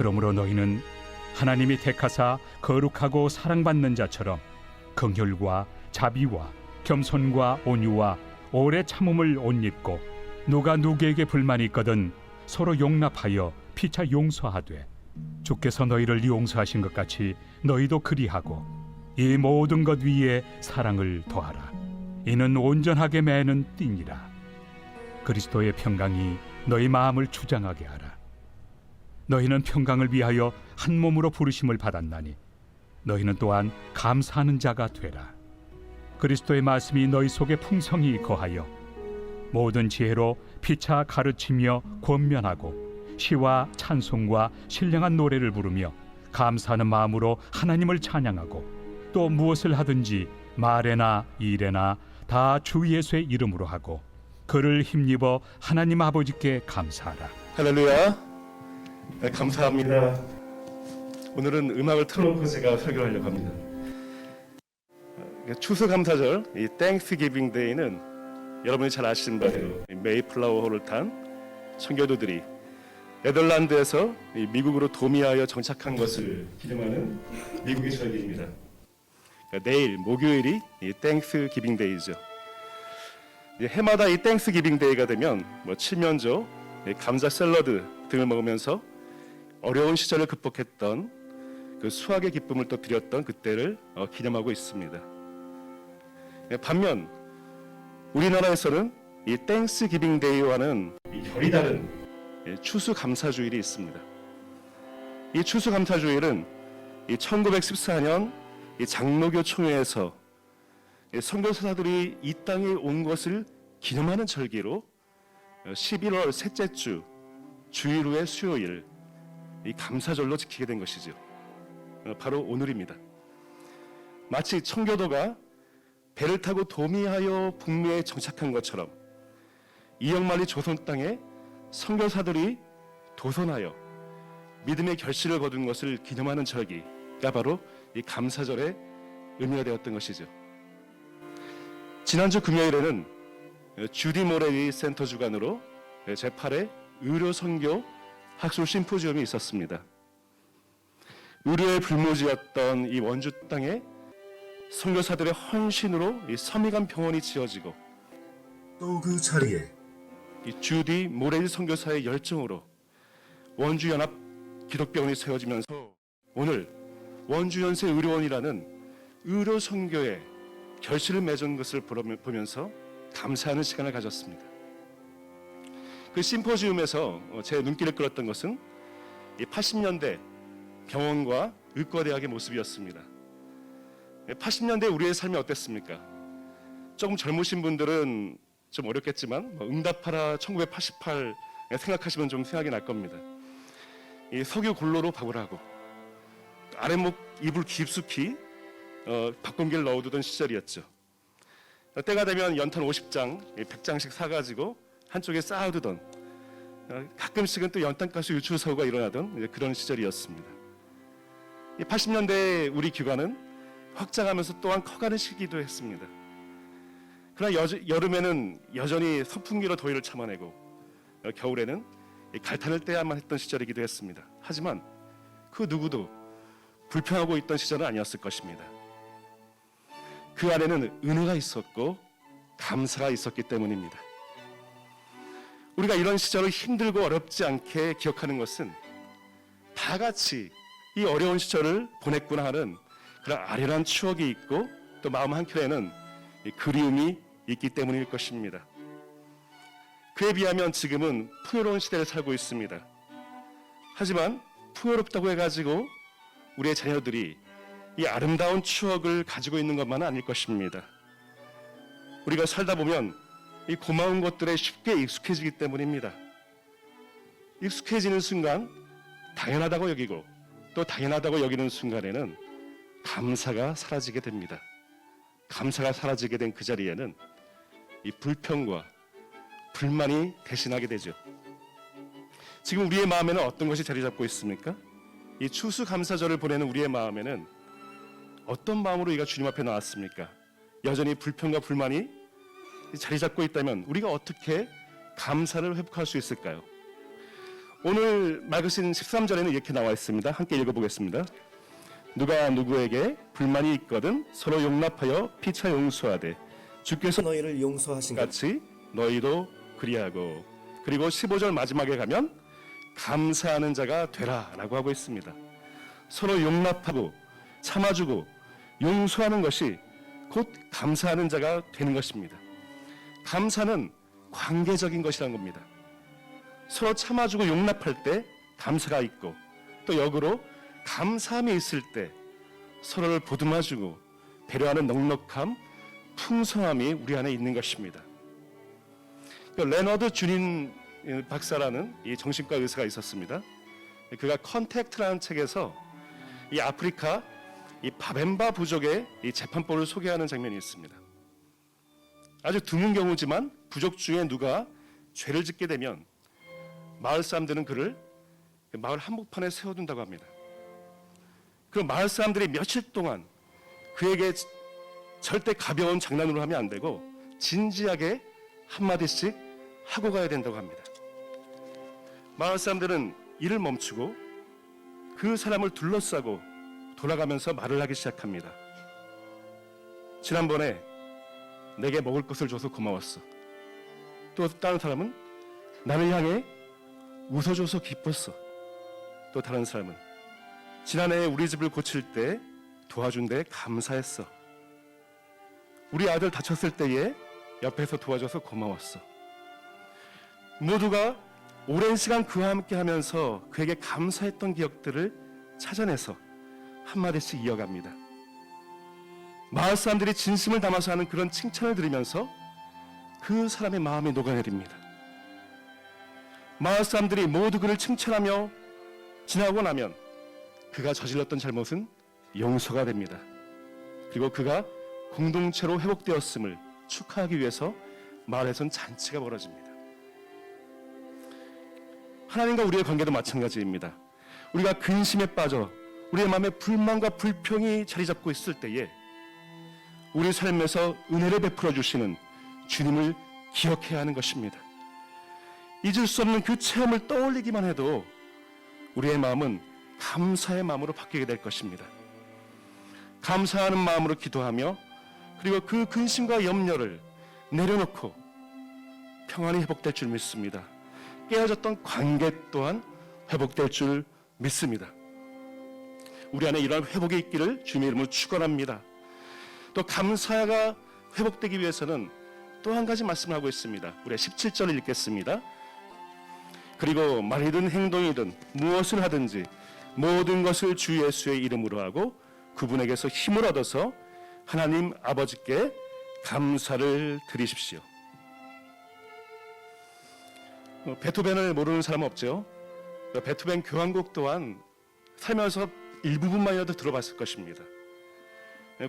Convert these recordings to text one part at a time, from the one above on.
그러므로 너희는 하나님이 택하사 거룩하고 사랑받는 자처럼 긍휼과 자비와 겸손과 온유와 오래 참음을 옷 입고 누가 누구에게 불만이 있거든 서로 용납하여 피차 용서하되 주께서 너희를 용서하신 것 같이 너희도 그리하고 이 모든 것 위에 사랑을 더하라. 이는 온전하게 매는 띠니라. 그리스도의 평강이 너희 마음을 주장하게 하라. 너희는 평강을 위하여 한 몸으로 부르심을 받았나니 너희는 또한 감사하는 자가 되라. 그리스도의 말씀이 너희 속에 풍성히 거하여 모든 지혜로 피차 가르치며 권면하고 시와 찬송과 신령한 노래를 부르며 감사하는 마음으로 하나님을 찬양하고 또 무엇을 하든지 말에나 일에나 다 주 예수의 이름으로 하고 그를 힘입어 하나님 아버지께 감사하라. 할렐루야. 네, 감사합니다. 오늘은 음악을 틀어놓고 제가 설교하려고 합니다. 추수감사절, 이 땡스기빙 데이는 여러분이 잘 아시는 바대로 메이플라워호를 탄 선교도들이 네덜란드에서 미국으로 도미하여 정착한 것을 기념하는 미국의 절기입니다. 내일 목요일이 이 땡스기빙 데이죠. 해마다 이 땡스기빙 데이가 되면 칠면조, 감자 샐러드 등을 먹으면서 어려운 시절을 극복했던 그 수학의 기쁨을 또 드렸던 그때를 기념하고 있습니다. 반면 우리나라에서는 이 땡스기빙 데이와는 결이 다른 추수감사주일이 있습니다. 이 추수감사주일은 1914년 장로교 총회에서 선교사들이 이 땅에 온 것을 기념하는 절기로 11월 셋째 주 주일 후의 수요일 이 감사절로 지키게 된 것이죠. 바로 오늘입니다. 마치 청교도가 배를 타고 도미하여 북미에 정착한 것처럼 이역만리 조선 땅에 선교사들이 도선하여 믿음의 결실을 거둔 것을 기념하는 절기가 바로 이 감사절의 의미가 되었던 것이죠. 지난주 금요일에는 주디 모레리 센터 주관으로 제8회 의료선교 학술 심포지엄이 있었습니다. 의료의 불모지였던 이 원주 땅에 선교사들의 헌신으로 이 서미관 병원이 지어지고 또 그 자리에 이 주디 모레리 선교사의 열정으로 원주 연합 기독병원이 세워지면서 오늘 원주 연세 의료원이라는 의료 선교의 결실을 맺은 것을 보면서 감사하는 시간을 가졌습니다. 그 심포지움에서 제 눈길을 끌었던 것은 이 80년대 병원과 의과대학의 모습이었습니다. 80년대 우리의 삶이 어땠습니까? 조금 젊으신 분들은 좀 어렵겠지만 응답하라 1988 생각하시면 좀 생각이 날 겁니다. 이 석유 골로로 밥을 하고 아랫목 이불 깊숙이 밥공기를 넣어두던 시절이었죠. 때가 되면 연탄 50장, 100장씩 사가지고 한쪽에 쌓아두던 가끔씩은 또 연탄가스 유출 사고가 일어나던 그런 시절이었습니다. 80년대 우리 기관은 확장하면서 또한 커가는 시기도 했습니다. 그러나 여름에는 여전히 선풍기로 더위를 참아내고 겨울에는 갈탄을 떼야만 했던 시절이기도 했습니다. 하지만 그 누구도 불평하고 있던 시절은 아니었을 것입니다. 그 안에는 은혜가 있었고 감사가 있었기 때문입니다. 우리가 이런 시절을 힘들고 어렵지 않게 기억하는 것은 다 같이 이 어려운 시절을 보냈구나 하는 그런 아련한 추억이 있고 또 마음 한켠에는 그리움이 있기 때문일 것입니다. 그에 비하면 지금은 풍요로운 시대를 살고 있습니다. 하지만 풍요롭다고 해가지고 우리의 자녀들이 이 아름다운 추억을 가지고 있는 것만은 아닐 것입니다. 우리가 살다 보면 이 고마운 것들에 쉽게 익숙해지기 때문입니다. 익숙해지는 순간 당연하다고 여기고 또 당연하다고 여기는 순간에는 감사가 사라지게 됩니다. 감사가 사라지게 된 그 자리에는 이 불평과 불만이 대신하게 되죠. 지금 우리의 마음에는 어떤 것이 자리 잡고 있습니까? 이 추수감사절을 보내는 우리의 마음에는 어떤 마음으로 우리가 주님 앞에 나왔습니까? 여전히 불평과 불만이 자리 잡고 있다면 우리가 어떻게 감사를 회복할 수 있을까요? 오늘 말씀 13절에는 이렇게 나와 있습니다. 함께 읽어보겠습니다. 누가 누구에게 불만이 있거든 서로 용납하여 피차 용서하되 주께서 너희를 용서하신 것 같이 너희도 그리하고. 그리고 15절 마지막에 가면 감사하는 자가 되라라고 하고 있습니다. 서로 용납하고 참아주고 용서하는 것이 곧 감사하는 자가 되는 것입니다. 감사는 관계적인 것이라는 겁니다. 서로 참아주고 용납할 때 감사가 있고, 또 역으로 감사함이 있을 때 서로를 보듬어주고 배려하는 넉넉함, 풍성함이 우리 안에 있는 것입니다. 레너드 주닌 박사라는 이 정신과 의사가 있었습니다. 그가 컨택트라는 책에서 이 아프리카 이 바벤바 부족의 이 재판법을 소개하는 장면이 있습니다. 아주 드문 경우지만 부족 중에 누가 죄를 짓게 되면 마을 사람들은 그를 마을 한복판에 세워둔다고 합니다. 그 마을 사람들이 며칠 동안 그에게 절대 가벼운 장난으로 하면 안 되고 진지하게 한마디씩 하고 가야 된다고 합니다. 마을 사람들은 일을 멈추고 그 사람을 둘러싸고 돌아가면서 말을 하기 시작합니다. 지난번에 내게 먹을 것을 줘서 고마웠어. 또 다른 사람은 나를 향해 웃어줘서 기뻤어. 또 다른 사람은 지난해 우리 집을 고칠 때 도와준 데 감사했어. 우리 아들 다쳤을 때에 옆에서 도와줘서 고마웠어. 모두가 오랜 시간 그와 함께 하면서 그에게 감사했던 기억들을 찾아내서 한마디씩 이어갑니다. 마을 사람들이 진심을 담아서 하는 그런 칭찬을 들으면서 그 사람의 마음이 녹아내립니다. 마을 사람들이 모두 그를 칭찬하며 지나고 나면 그가 저질렀던 잘못은 용서가 됩니다. 그리고 그가 공동체로 회복되었음을 축하하기 위해서 마을에선 잔치가 벌어집니다. 하나님과 우리의 관계도 마찬가지입니다. 우리가 근심에 빠져 우리의 마음에 불만과 불평이 자리 잡고 있을 때에 우리 삶에서 은혜를 베풀어 주시는 주님을 기억해야 하는 것입니다. 잊을 수 없는 그 체험을 떠올리기만 해도 우리의 마음은 감사의 마음으로 바뀌게 될 것입니다. 감사하는 마음으로 기도하며 그리고 그 근심과 염려를 내려놓고 평안이 회복될 줄 믿습니다. 깨어졌던 관계 또한 회복될 줄 믿습니다. 우리 안에 이러한 회복이 있기를 주님의 이름으로 축원합니다. 또 감사가 회복되기 위해서는 또 한 가지 말씀을 하고 있습니다. 우리 17절을 읽겠습니다. 그리고 말이든 행동이든 무엇을 하든지 모든 것을 주 예수의 이름으로 하고 그분에게서 힘을 얻어서 하나님 아버지께 감사를 드리십시오. 베토벤을 모르는 사람은 없죠. 베토벤 교향곡 또한 살면서 일부분만이라도 들어봤을 것입니다.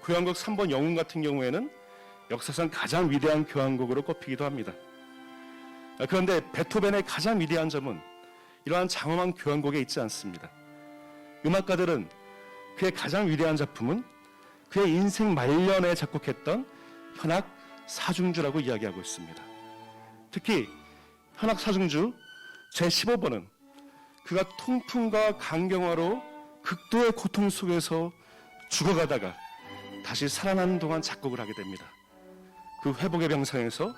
교향곡 3번 영웅 같은 경우에는 역사상 가장 위대한 교향곡으로 꼽히기도 합니다. 그런데 베토벤의 가장 위대한 점은 이러한 장엄한 교향곡에 있지 않습니다. 음악가들은 그의 가장 위대한 작품은 그의 인생 말년에 작곡했던 현악 사중주라고 이야기하고 있습니다. 특히 현악 사중주 제15번은 그가 통풍과 간경화로 극도의 고통 속에서 죽어가다가 다시 살아나는 동안 작곡을 하게 됩니다. 그 회복의 병상에서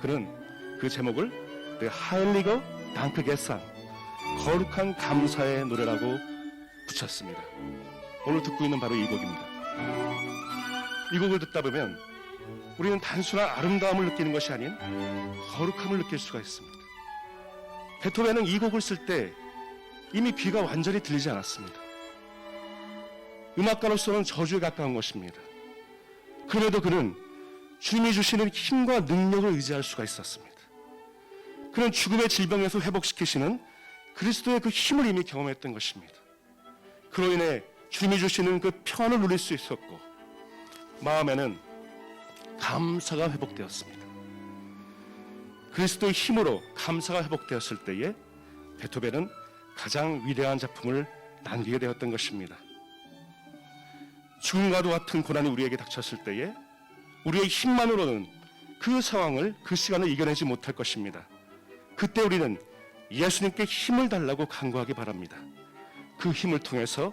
그는 그 제목을 The Heiliger Dankgesang, 거룩한 감사의 노래라고 붙였습니다. 오늘 듣고 있는 바로 이 곡입니다. 이 곡을 듣다 보면 우리는 단순한 아름다움을 느끼는 것이 아닌 거룩함을 느낄 수가 있습니다. 베토벤은 이 곡을 쓸 때 이미 귀가 완전히 들리지 않았습니다. 음악가로서는 저주에 가까운 것입니다. 그럼에도 그는 주님이 주시는 힘과 능력을 의지할 수가 있었습니다. 그는 죽음의 질병에서 회복시키시는 그리스도의 그 힘을 이미 경험했던 것입니다. 그로 인해 주님이 주시는 그 평안을 누릴 수 있었고 마음에는 감사가 회복되었습니다. 그리스도의 힘으로 감사가 회복되었을 때에 베토벤은 가장 위대한 작품을 남기게 되었던 것입니다. 죽음과도 같은 고난이 우리에게 닥쳤을 때에 우리의 힘만으로는 그 상황을, 그 시간을 이겨내지 못할 것입니다. 그때 우리는 예수님께 힘을 달라고 간구하기 바랍니다. 그 힘을 통해서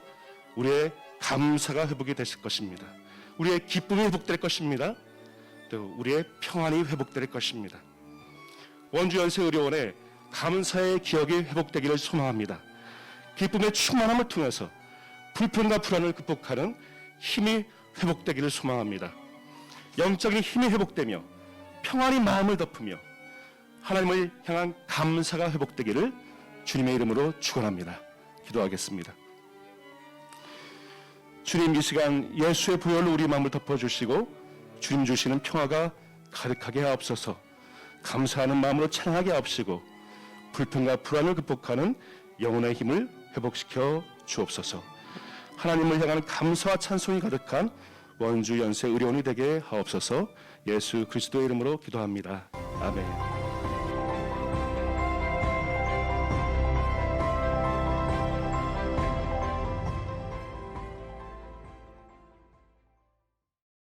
우리의 감사가 회복이 되실 것입니다. 우리의 기쁨이 회복될 것입니다. 또 우리의 평안이 회복될 것입니다. 원주연세의료원의 감사의 기억이 회복되기를 소망합니다. 기쁨의 충만함을 통해서 불편과 불안을 극복하는 힘이 회복되기를 소망합니다. 영적인 힘이 회복되며 평안이 마음을 덮으며 하나님을 향한 감사가 회복되기를 주님의 이름으로 축원합니다. 기도하겠습니다. 주님, 이 시간 예수의 보혈로 우리 마음을 덮어주시고 주님 주시는 평화가 가득하게 하옵소서. 감사하는 마음으로 찬양하게 하옵시고 불평과 불안을 극복하는 영혼의 힘을 회복시켜 주옵소서. 하나님을 향하는 감사와 찬송이 가득한 원주 연세 의료원이 되게 하옵소서. 예수 그리스도의 이름으로 기도합니다. 아멘.